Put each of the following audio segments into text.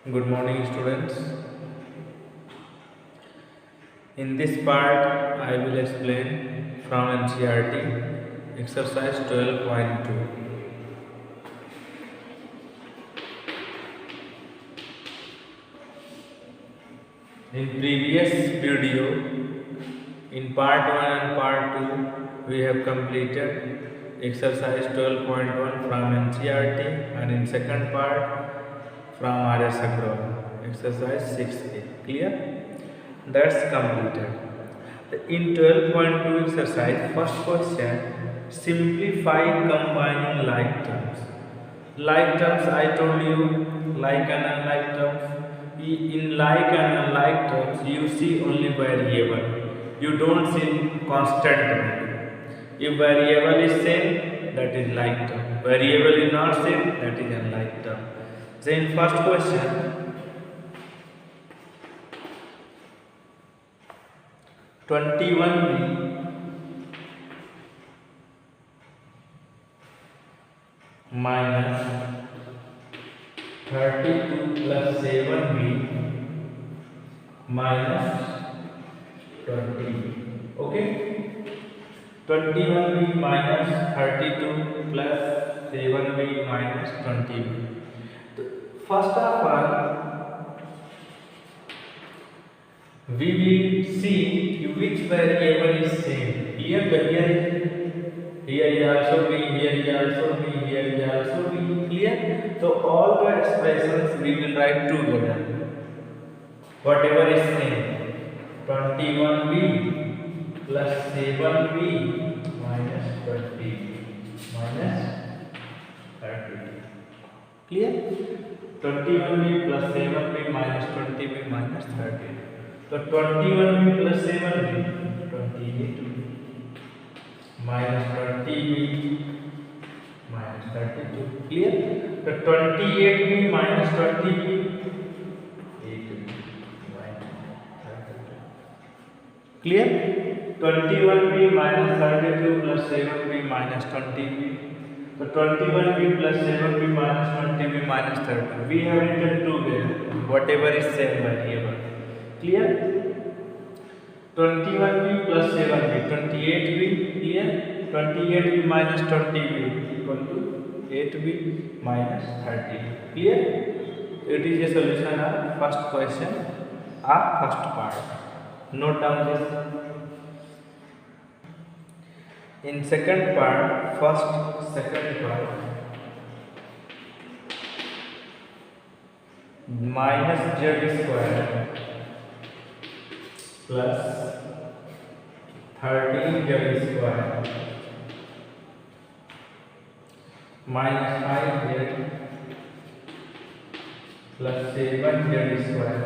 Good morning, students. In this part, I will explain from NCERT exercise 12.2. In previous video, in part 1 and part 2, we have completed exercise 12.1 from NCERT, and in second part from RS Agrawal, exercise 6A. Clear? That's completed. In 12.2 exercise, first question, simplify combining like terms. Like terms, I told you, like and unlike terms. In like and unlike terms, you see only variable. You don't see constant value. If variable is same, that is like term. Variable is not same, that is unlike term. Then first question, 21b minus 32 plus 7b minus 20. Okay? 21b minus 32 plus 7b minus 20b. First of all, we will see which variable is same. Here is also b, here is also b, here is also b. Clear? So all the expressions we will write together. Whatever is same. 21b plus 7b minus 20 minus 30. Clear? 21b plus 7b minus 20b minus 30. So 21b plus 7b, 28b minus 20b minus 32. Clear? So 28b minus 20b, 8b minus 32. Clear? 21b minus 32 plus 7b minus 20b. So 21b plus 7b minus 20b minus 30. We have written together whatever is same variable. Clear? 21b plus 7b, 28b. Clear? 28b minus 20b equal to 8b minus 30. Clear? It is a solution of first question of first part. Note down this. In second part, second part, minus z square plus 13z square minus 5z plus 7z square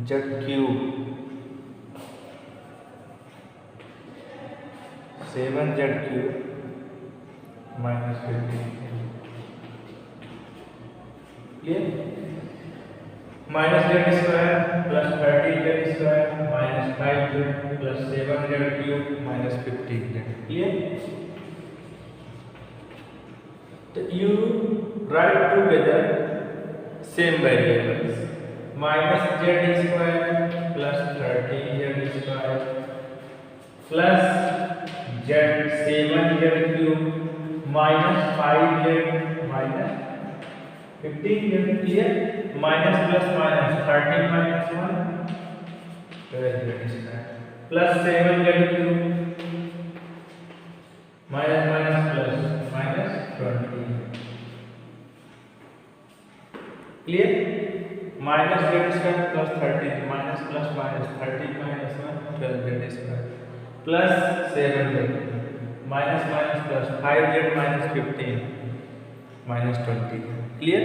z cube 7z cube minus 15. Clear? Minus z square plus 13z square minus 5z plus 7z cube minus 15z. Clear? So you write together same variables. Minus z square plus 13z square plus z 7z cube minus 5z minus 15z. Clear? Minus plus minus 13 minus 1 12z square plus 7z cube minus minus plus minus 20. Clear? Minus z square plus 13 minus plus minus 13 minus 1 12z square plus 7z minus minus plus 5z minus 15 minus 20. Clear?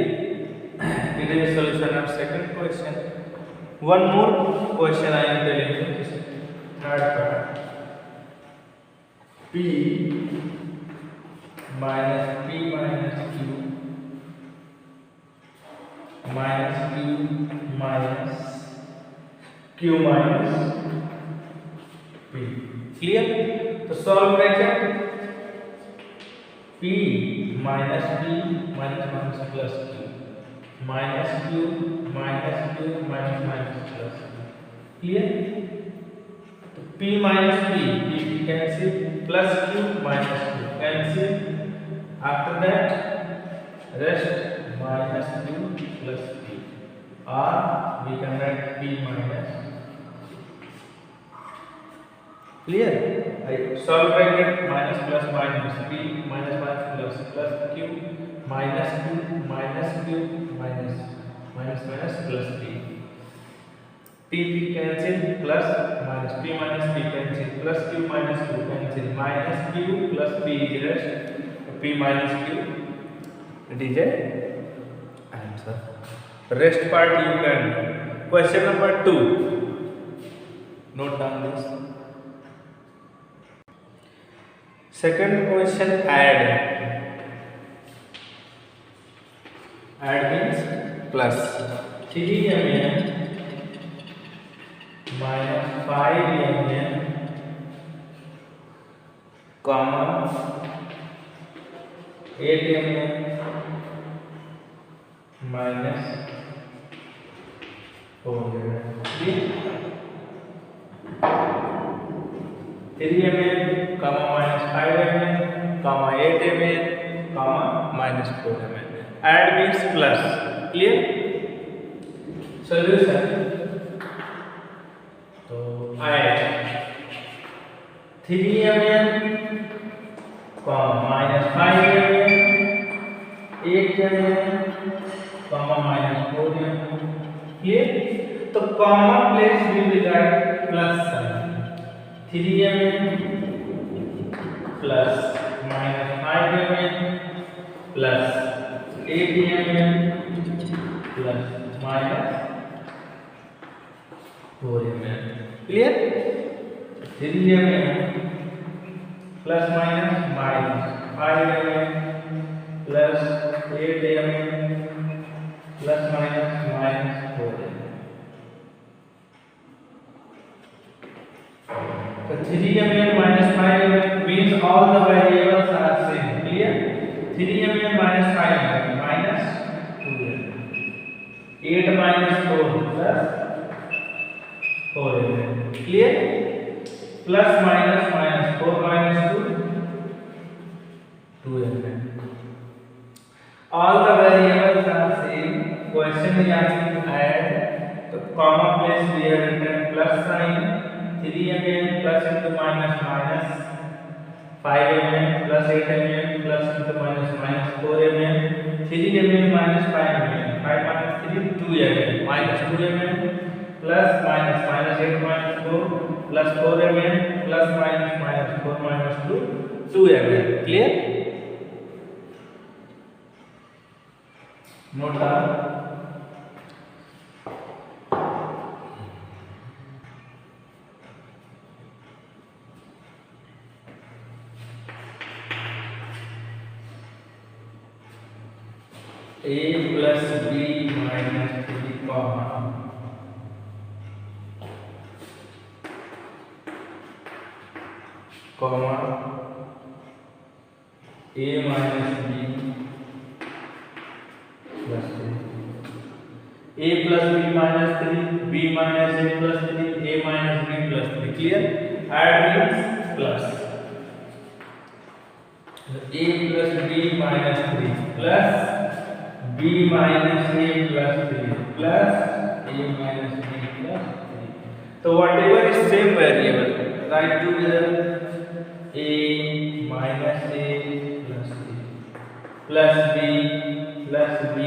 It is a solution of second question. One more question I am telling you. This third part. P minus P minus Q minus Q minus Q minus P. Clear? So solve bracket P minus P minus minus plus Q minus q minus q minus minus plus. Clear? तो p minus p cancel, plus q minus q cancel. After that rest minus q plus p, or we can write p minus. Clear? I solve bracket minus plus minus p minus minus plus q minus q minus q minus minus plus p. P cancel, plus minus p minus p cancel, plus q minus q cancel, minus q plus p is rest, p minus q. It is a answer. Rest part you can. Question number 2. Note down this. Second question, add. Add means plus 3mn minus 5mn comma 8mn minus 4mn. 3mn comma minus 5mn comma 8mn comma minus 4mn. Add means plus. Clear? Solution. तो add 3mn comma minus 5mn 8mn comma minus 4mn. Clear? तो comma place we will write plus sign. 3mn plus minus 5mn plus 8mn plus minus 4mn. Clear? 3mn plus minus minus 5mn plus 8mn plus minus minus 4mn. So 3mn minus 5mn means all the variables are same. Clear? 3mn minus 5mn minus 2mn. 8 minus 4 plus 4mn. Clear? Plus minus minus 4 minus 2 2mn. All the variables are same. Question is asking to add. The comma place we have written plus sign. 3mn plus into minus minus 5mn plus 8mn plus into minus minus 4mn. 3mn minus 5mn. 5 minus 3 2mn minus 2mn plus minus minus 8 minus 4 plus 4mn plus minus minus 4 minus 2 2mn. Clear? Note down. A plus B minus 3 comma A minus B plus 3. A plus B minus 3, B minus A plus 3, A minus B plus 3. Clear? Add means plus. A plus B minus 3 plus B minus A plus 3 plus A minus B plus 3. So whatever is same variable, write together. A minus A plus 3 plus B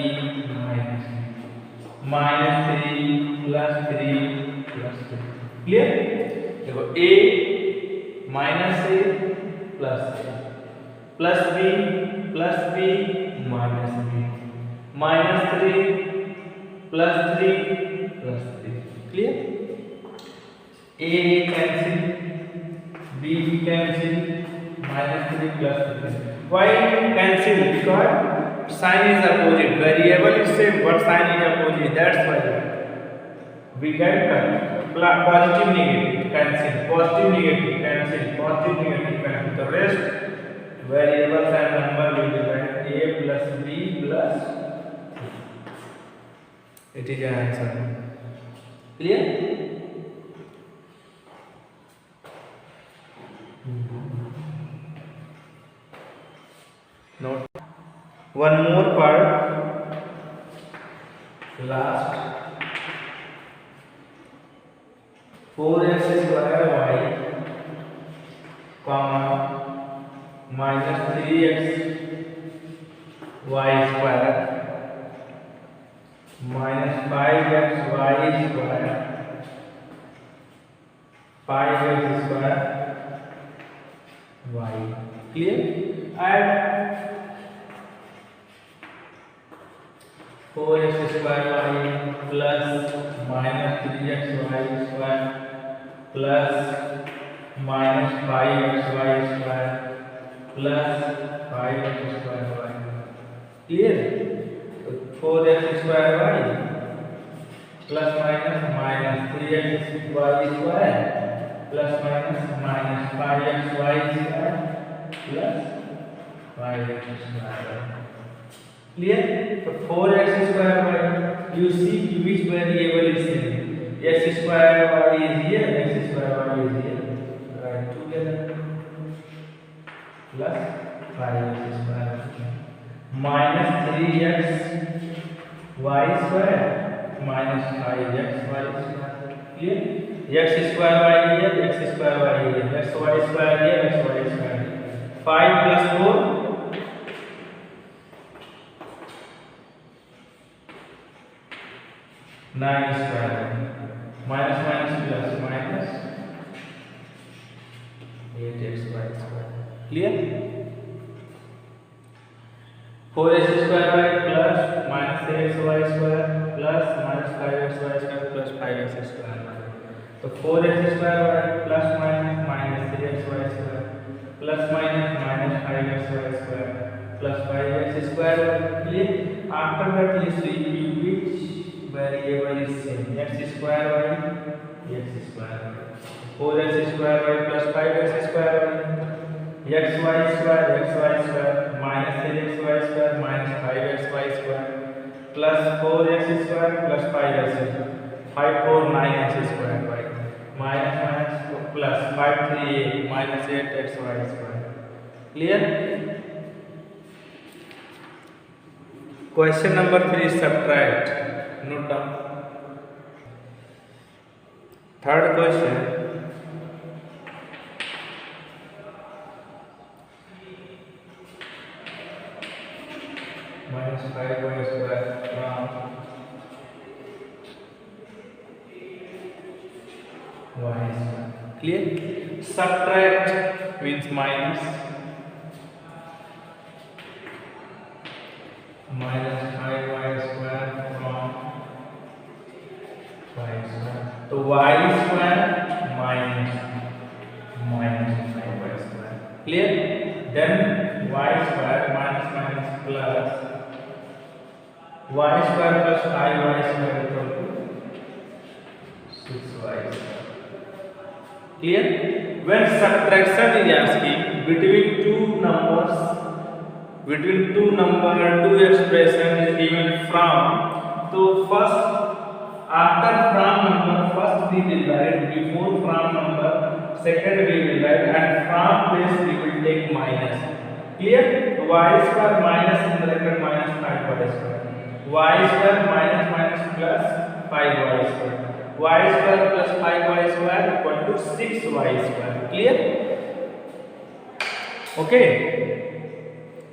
minus minus 3 plus 3 plus 3. Clear? देखो A minus A plus B minus B minus 3 plus 3 plus 3. Clear? A cancel, B cancel, minus 3 plus 3. Why cancel? Because sign is opposite. Variable is same, but sign is opposite. That's why we get positive negative cancel, positive negative cancel, positive negative cancel. The rest variables and number will be written A plus B plus 3. It is an answer. Clear? Note one more part. Last 4x square y comma minus 3x y square minus 5x y square 5x square y. Clear? Add 4x square y plus minus 3x y square plus minus 5x y square plus 5x square y. Clear? 4x square y plus minus minus 3x y square plus minus minus 5x y square plus 5x square y. Clear? So 4x square y, you see which variable is same. X square y is here, x square y is here. Write together. Plus 5x square minus 3x y square minus 5x y square. Clear? X square y here, x square y here, x y square here, x y square here. 5 plus 4 9 square minus minus plus minus 8x y square. Clear? 4x square y plus minus 3x y square plus minus 5x y square plus 5x square y. So 4x square y plus minus minus 3x y square plus minus minus 5x y square plus 5x square y. Clear? After that you see which variable is same. X square y, x square y. 4x square y plus 5x square y. xy square minus 3xy square minus 5xy square plus 4x square plus 5x square 5 4 9x square y minus minus plus 5 3 8 minus 8xy square. Clear? Question number 3, subtract. Note down. Third question. Minus 5y square from y square. Clear? Subtract means minus. Minus 5y square from y square. So y square minus 5y square. Clear? Then y square minus minus plus y square plus 5y square equal to 6y square. Clear? When subtraction is asking between two numbers, between two expression is given from, so first after from number first we will write, before from number second we will write, and from place we will take minus. Clear? Y square minus in bracket minus 5y square. Y square minus minus plus 5y square. Y square plus 5y square equal to 6y square. Clear? Okay.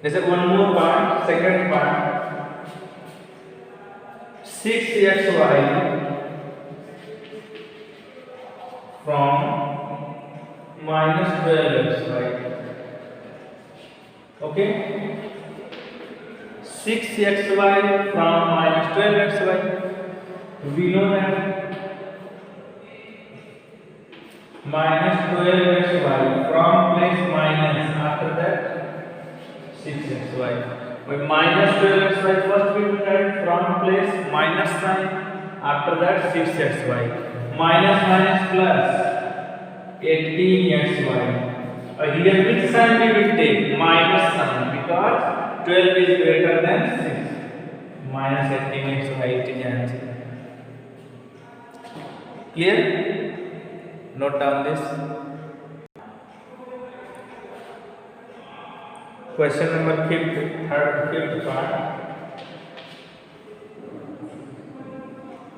There's one more part, second part. 6xy from minus 12xy. Okay? 6xy from minus 12xy. We know that minus 12xy from place minus, after that 6xy. With minus 12xy first we will write from place minus sign, after that 6xy. Minus minus plus 18xy. Here which sign we will take? Minus sign, because 12 is greater than 6. minus 18xy. It is answer. Clear? Note down this. Question number 5th, fifth part.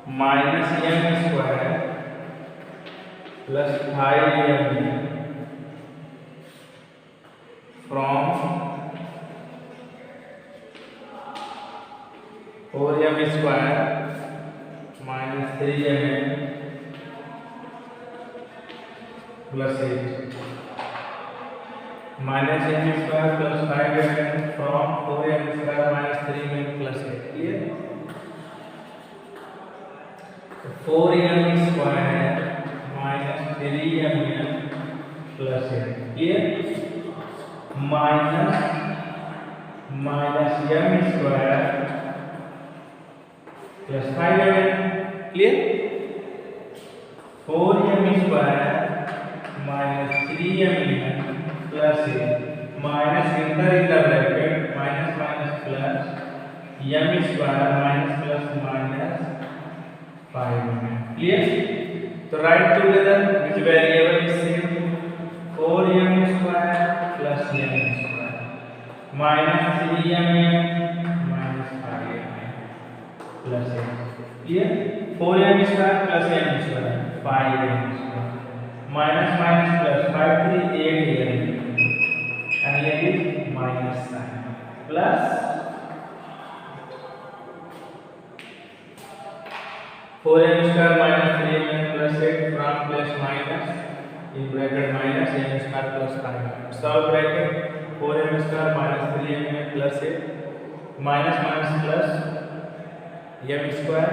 Minus m square plus 5m from 4m square minus 3m plus 8. Minus m square plus 5m from 4m square minus 3m plus 8. Clear? 4m square minus 3m plus 8. Clear? Minus m square plus 5m. Clear? 4m square minus 3m plus 8 minus enter in the bracket minus plus m square minus plus minus 5m. Clear? So write together which variable is same. 4m square plus m square minus 3m minus 5m plus 8. Clear? 4m square plus m square 5m square minus plus 5 3 8m and here is minus sign plus 4m square minus 3m plus 8 from plus minus in bracket minus m square plus 5m. Solve bracket 4m square minus 3m plus 8 minus plus m square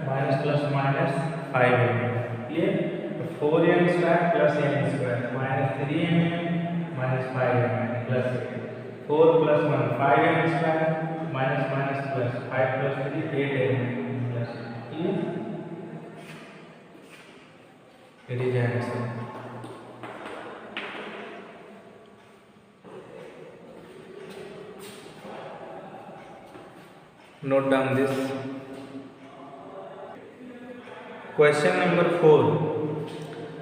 minus plus minus 5m. Clear? 4m square plus m square minus 3m minus 5m plus 8. 4 plus 1 5m square minus plus 5 plus 3 8m plus 8. Clear? It is answer. Note down this. Question number 4.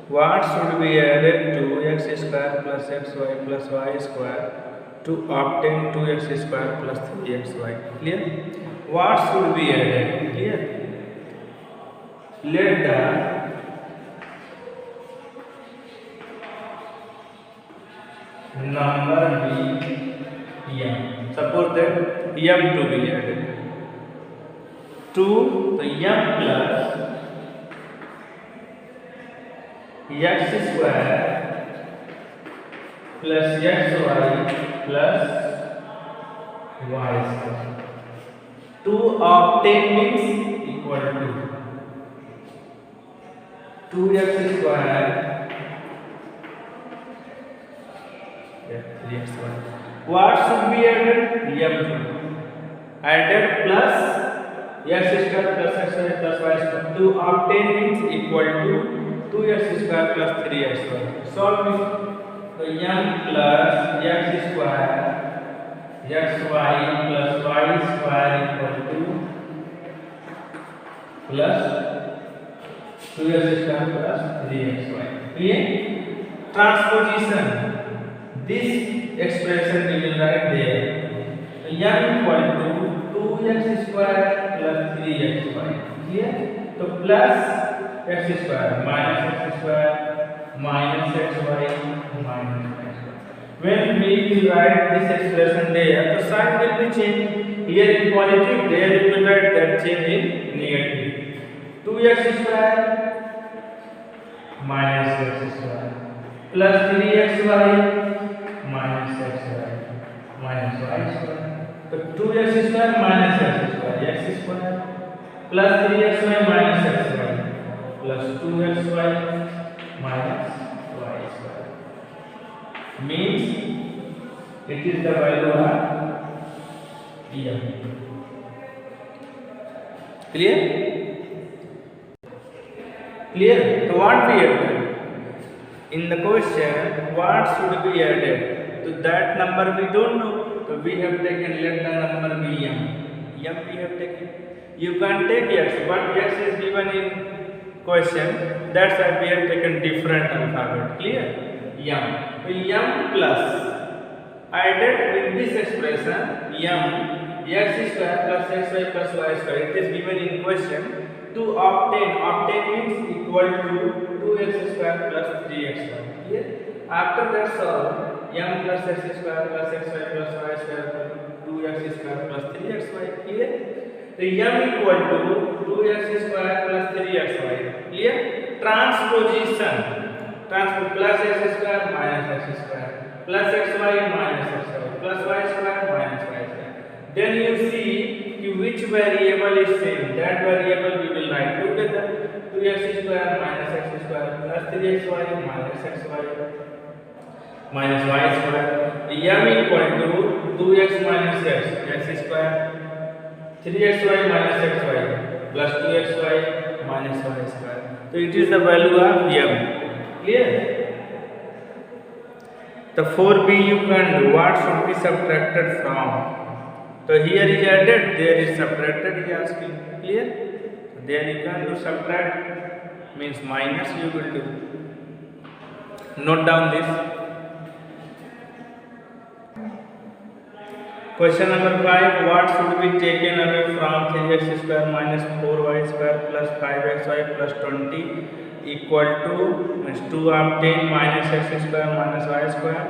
What should be added to x square plus xy plus y square to obtain 2x square plus 3xy? Clear? What should be added? Clear? Let the number be m. Suppose that m to be added to the m plus x square plus xy plus y square. To obtain means equal to 2x square 3xy. What should be added? M added plus x square plus xy plus y square. To obtain means equal to 2x square plus 3x square. Solve it. So m plus x square xy plus y square equal to plus 2x square plus 3xy. Clear? Transposition. This expression we will write there. So m equal to 2x square plus 3xy. Clear? So plus x square minus xy minus xy minus y square. When we will write this expression there, the sign will be changed. Here in positive, there we will write that change in negative. 2x square minus x square plus 3xy minus xy minus y square. So 2x square minus x square plus 3xy minus xy plus 2xy minus y square means it is the value of m. Clear? Clear? So what we have done in the question, what should be added to that number we don't know, so we have taken let the number be m. M we have taken. You can take X, but X is given in question. That's why we have taken different alphabet. Clear? M. So M plus added with this expression M x square plus xy plus y square. It is given in question. To obtain means equal to 2x square plus 3xy. Clear? After that solve M plus x square plus xy plus y square 2x square plus 3xy. Clear? So M equal to 2x square plus 3xy. Clear? Transposition. Plus x square minus x square plus xy minus xy plus y square minus y square. Then you see which variable is same. That variable we will write together. 2x square minus x square plus 3xy minus xy minus y square. M equal to 2x minus x square 3xy minus xy plus 2xy minus y square. So it is the value of M. Clear? The 4b you can do. What should be subtracted from? So here is added, there is subtracted. He is asking. Clear? There you can do subtract means minus you will do. Note down this. Question number 5. What should be taken away from 3x square minus 4y square plus 5xy plus 20 equal to to obtain minus x square minus y square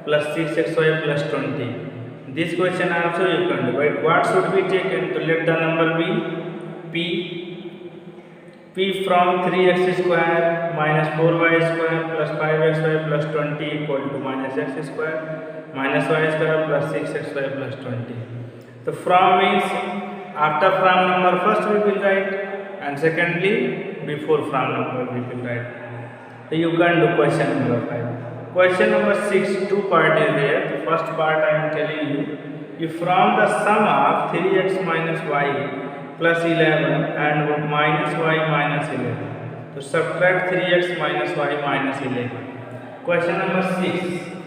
plus 6xy plus 20. This question also you can do. But what should be taken? To let the number be p from 3x square minus 4y square plus 5xy plus 20 equal to minus x square minus y square plus 6xy plus 20. So from means after from number first we will write, and secondly before from number we will write. So you can do question number 5. Question number 6, two part is there. The first part I am telling you, if from the sum of 3x minus y plus 11 and minus y minus 11, so subtract 3x minus y minus 11. Question number 6.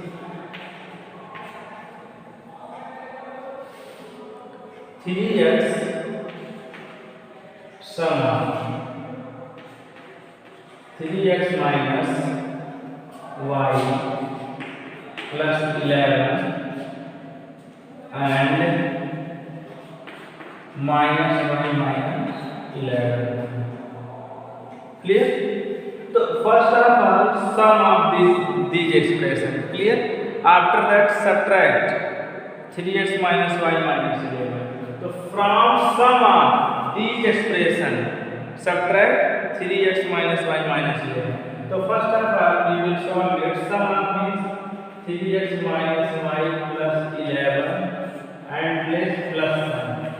3x sum of 3x minus y plus 11 and minus y minus 11. Clear? So first of all sum of these expression. Clear? After that subtract 3x minus y minus 11. So from sum of these expression subtract 3x minus y minus 11. So first of all we will solve it. Sum of means 3x minus y plus 11 and plus 1.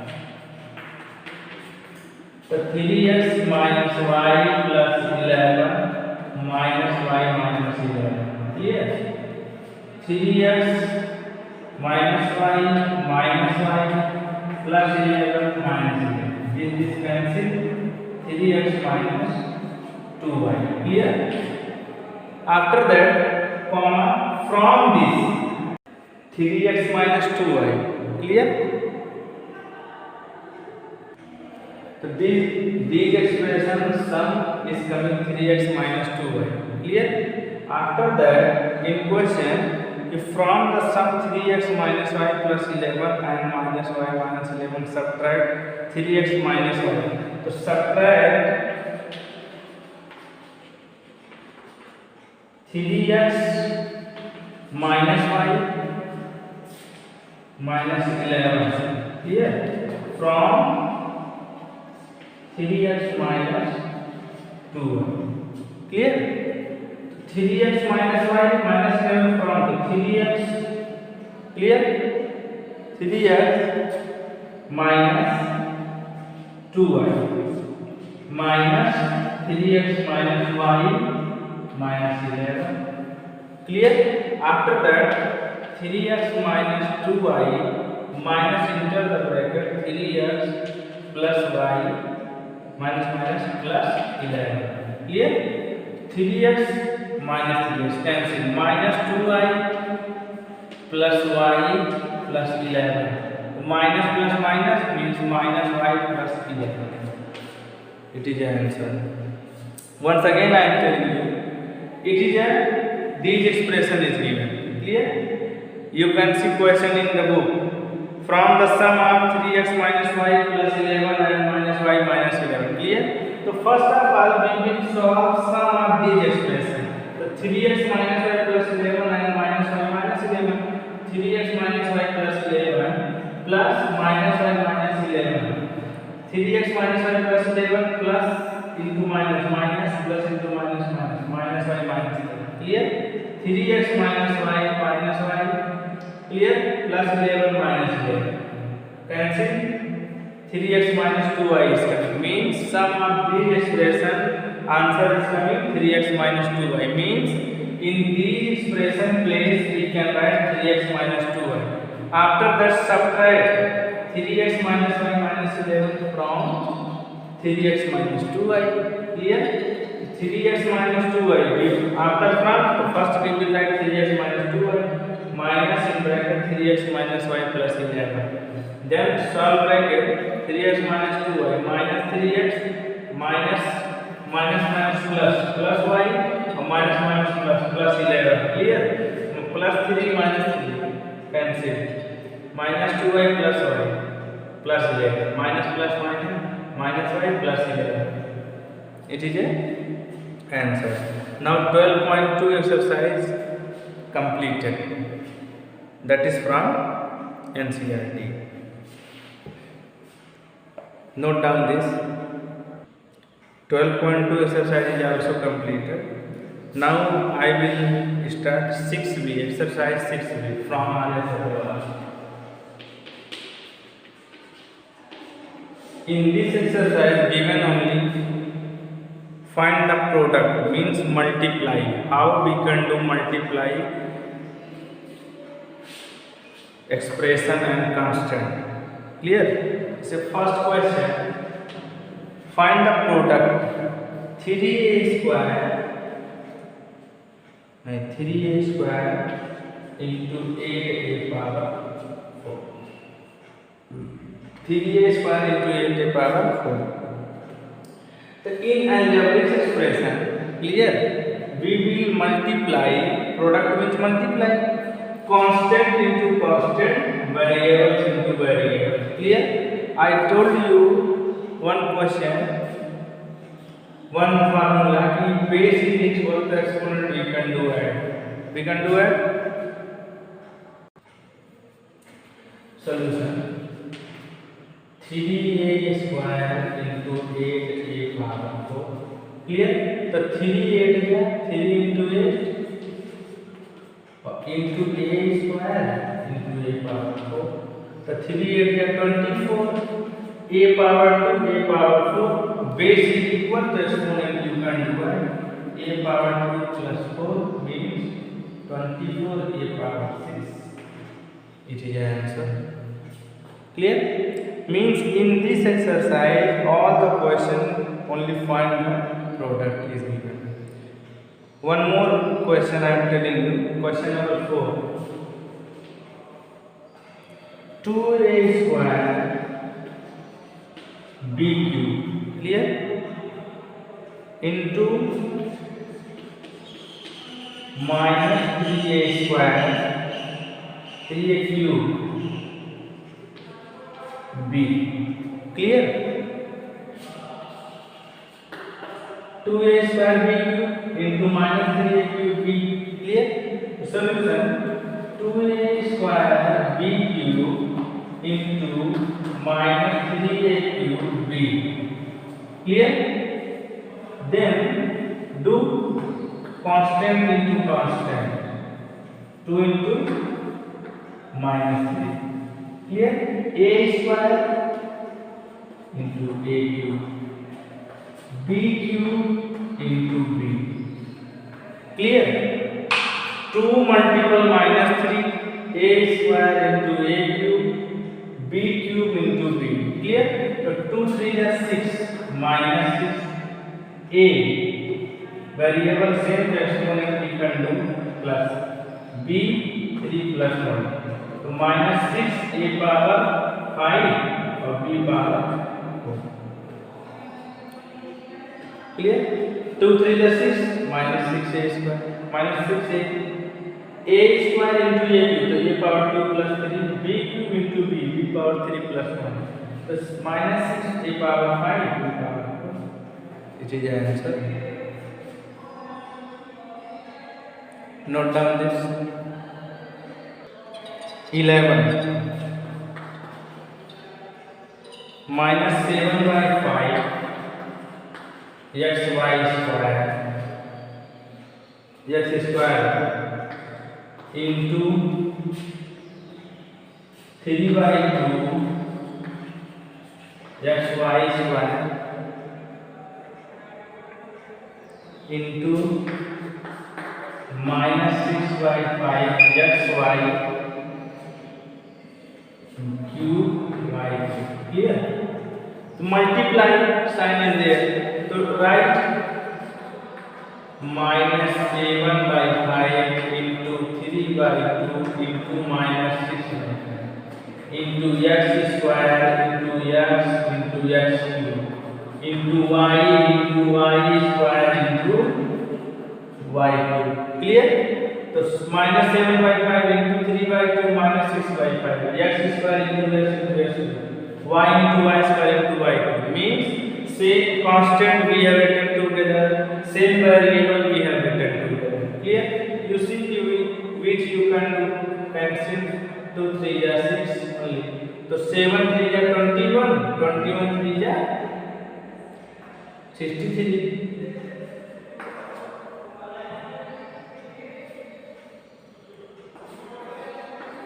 So 3x minus y plus 11 minus y minus 11. Clear? 3x minus y plus 11 minus 11. This cancel. 3x minus 2y. Clear? After that, comma, from this 3x minus 2y. Clear? So these expression sum is coming 3x minus 2y. Clear? After that, in question, if from the sum 3x minus y plus 11 and minus y minus 11 subtract 3x minus y. So subtract 3x minus y minus 11. Clear? From 3x minus 2y. Clear? 3x minus y minus 11 from the 3x. Clear? 3x minus 2y minus 3x minus y minus 11. Clear? After that 3x minus 2y minus enter the bracket 3x plus y minus plus 11. Clear? 3x minus 3x cancel minus 2y plus y plus 11 minus plus minus means minus y plus 11. It is the answer. Once again I am telling you, it is a this expression is given. Clear? You can see question in the book. From the sum of 3x minus y plus 11 and minus y minus 11. Clear? So first of all we will solve sum of this expression. So 3x minus y plus 11 and minus y minus 11. 3x minus y plus 11 plus minus y minus 11. 3x minus y plus 11 plus into minus minus plus into minus minus minus y minus 11. Clear? 3x minus y minus y. Clear? Plus 11 minus 11. Cancel. 3x minus 2y is coming. Means sum of this expression answer is coming 3x minus 2y. Means in this expression place we can write 3x minus 2y. After that subtract 3x minus y minus 11 from 3x minus 2y. Clear? 3x minus 2y. After from first we will write 3x minus 2y minus in bracket 3x minus y plus 11. Then solve bracket 3x minus 2y minus 3x minus minus minus plus y minus minus plus 11. Clear? Plus 3 minus 3 cancel. Minus 2y plus y plus 11 minus plus minus minus y plus 11. It is a answer. Now 12.2 exercise completed. That is from NCERT. Note down this. 12.2 exercise is also completed. Now I will start 6b, exercise 6b from RS. In this exercise given only find the product means multiply. How we can do multiply expression and constant. Clear? So first question, find the product 3a square into 8a power 4. 3a square into 8a power 4. So in algebraic expression, clear, we will multiply, product means multiply, constant into constant, variables into variables. Clear? I told you one question, one formula ki base index or the exponent we can do add. We can do add. Solution 3a square into 8a power 4. Clear? The 3 8 is 3 into 8 into a square into a power 4. The 3 8 is 24. A power 2 a power 4. Base is equal to exponent you can do it. A power 2 plus 4 means 24 a power 6. It is the answer. Clear? Means in this exercise all the question only find the product is given. One more question I am telling you. Question number 4. 2a square b cube. Clear? Into minus 3a square 3a cube b. Clear? 2a square b cube into minus 3a cube b. Clear? Solution 2a square b cube into minus 3a cube b. Clear? Then do constant into constant. 2 into minus 3. Clear? A square into a cube. B cube into b. Clear? 2 multiple minus 3. A square into a cube. B cube into b. Clear? So 2 3 is 6 minus 6. A variable same exponent we can do plus b 3 plus 1. So minus 6 a power 5 और b power 4. Clear? 2 3 is 6 minus 6a square minus 6a square into a cube, तो a power 2 plus 3 b cube into b power 3 plus 1, तो minus 6 a power 5 b power 4. It is the answer. Note down this. 11 minus 7 by 5 xy square x square into 3 by 2 xy square into minus 6 by 5 xy cube by 2. Clear? So multiply sign is there. So write minus 7 by 5 into 3 by 2 into minus 6 by 5 into x square into x cube into y square into y cube. Clear? So minus 7 by 5 into 3 by 2 minus 6 by 5 x square into x cube y into y square into y cube means same constant we have written together, same variable we have written together. Clear? You see which you can do. Cancel 2 3 is 6 only. So 7 3 is 21, 21 3 is 63.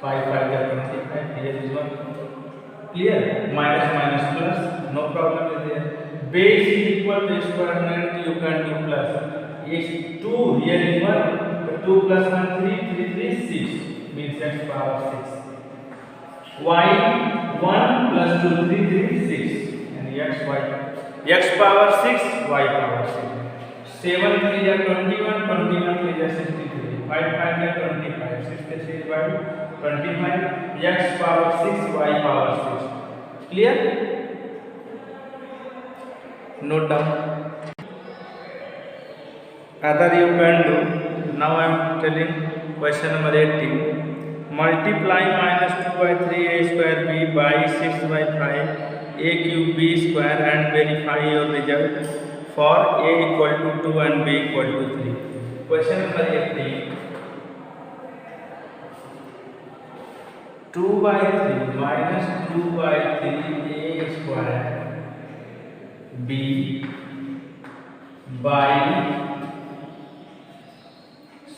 5 5 is 25. Here is 1. Clear? Minus minus plus, no problem is there. Base is equal to square, you can do plus. Is 2, here is 1. So 2 plus 1 3, 3 3 6 means x power 6. Y 1 plus 2 3 3 6 and x power 6 y power 6. 7 3 is 21, 21 3 is 63. 5 5 is 25, 66 by 25 x power 6 y power 6. Clear? Note down. Other you can do. Now I am telling question number 18. Multiply minus 2 by 3 a square b by 6 by 5 a cube b square and verify your result for a equal to 2 and b equal to 3. Question number 18. 2 by 3 minus 2 by 3 a square b by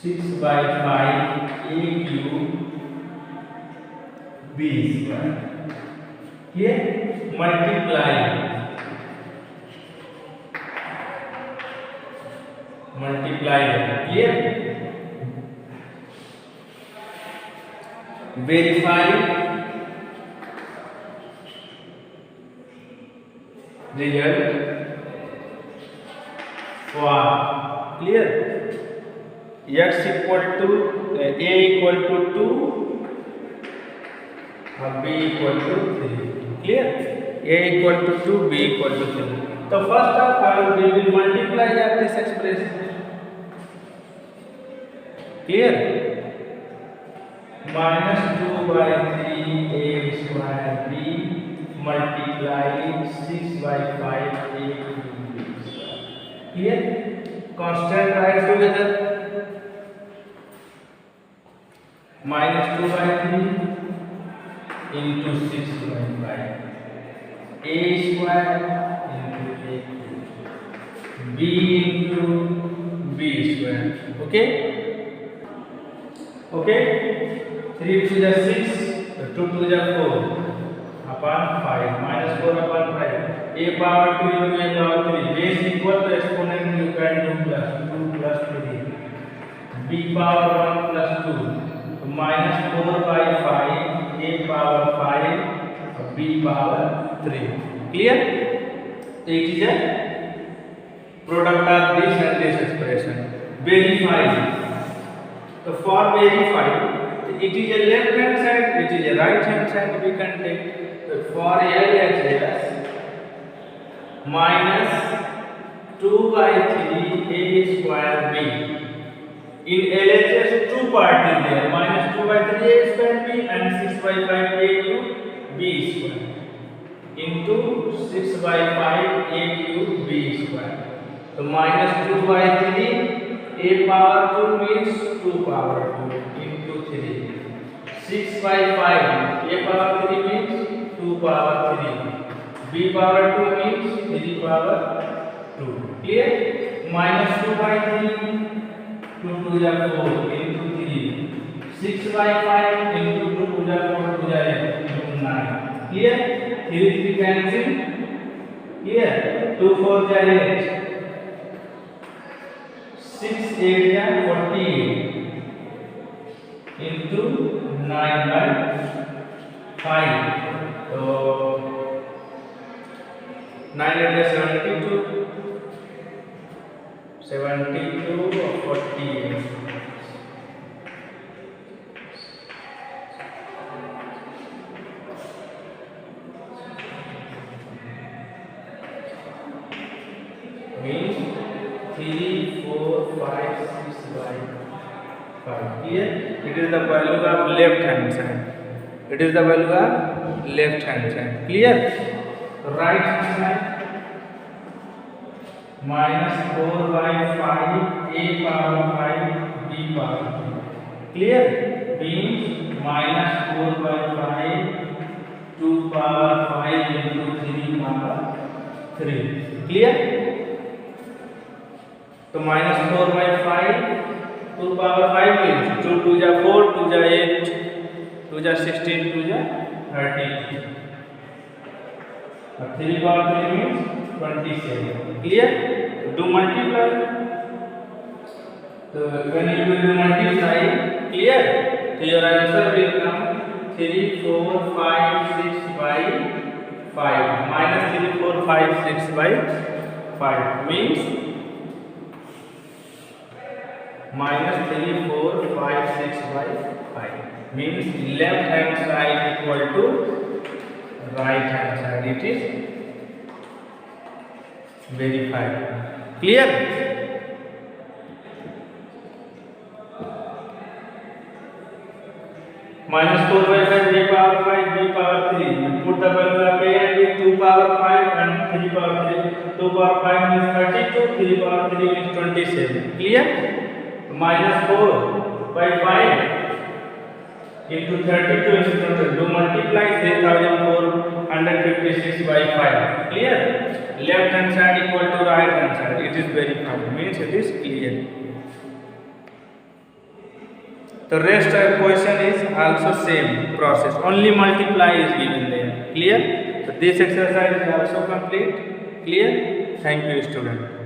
6 by 5 a cube b square. Here multiply here verify result for clear x equal to a equal to 2 और b equal to 3. Clear? a equal to 2, b equal to 3. So first of all we will multiply this expression. Clear? Minus 2 by 3 a square b multiply 6 by 5 a cube b square. Clear? Constant write together. Minus 2 by 3 into 6 by 5 a square into a cube b into b square. Okay? Okay? 3 to the 6, 2 to the 4 upon 5 minus 4 upon 5 a power 2 into a power 3 base equal to exponent you can do plus 2 plus 3 b power 1 plus 2 so minus 4 by 5 a power 5 b power 3. Clear? It is a product of this and this expression. Verify. So for verify it is a left hand side, it is a right hand side, we can take. So for LHS minus 2 by 3 a square b. In LHS two part is there, minus 2 by 3 a square b and 6 by 5 a cube b square into 6 by 5 a cube b square. So minus 2 by 3 a power 2 means 2 power 2 into 3. 6 by 5 a power 3 means 2 power 3. b power 2 means 3 power 2. Clear? Minus 2 by 3 2 to the 4 into 3. 6 by 5 into 2 to the 4 to the 8 into 9. Clear? 3 3 cancel. Clear? 2 4 the 8. 6 8 the 48 into 9 by 5. So 9 8 is 72. 72 or 48. Means 3 4 5 6 by 5. Here it is the value of left hand side. It is the value of left hand side. Clear? Right hand side minus 4 by 5 a power 5 b power 3. Clear? Means minus 4 by 5 2 power 5 into 3 power 3. Clear? So minus 4 by 5 2 power 5 means 2 to the 4 to the 8 to the 16 to the 30. 3 power 3 means 27. Clear? Do multiply. So when you will do multiply, clear? So your answer will come 3 4 5 6 by 5 minus 3 4 5 6 by 5 means minus 3 4 5 6 by 5 means left hand side equal to right hand side. It is verified. Clear? Minus 4 by 5 a power 5 b power 3. You put the value of a and b 2 power 5 and 3 power 3. 2 power 5 means 32. 3 power 3 means 27. Clear? Minus 4 by 5 into 32 is total. Do multiply 3456 by 5. Clear? Left hand side equal to right hand side. It is verified. Means it is clear. The rest of question is also same process. Only multiply is given there. Clear? So this exercise is also complete. Clear? Thank you, student.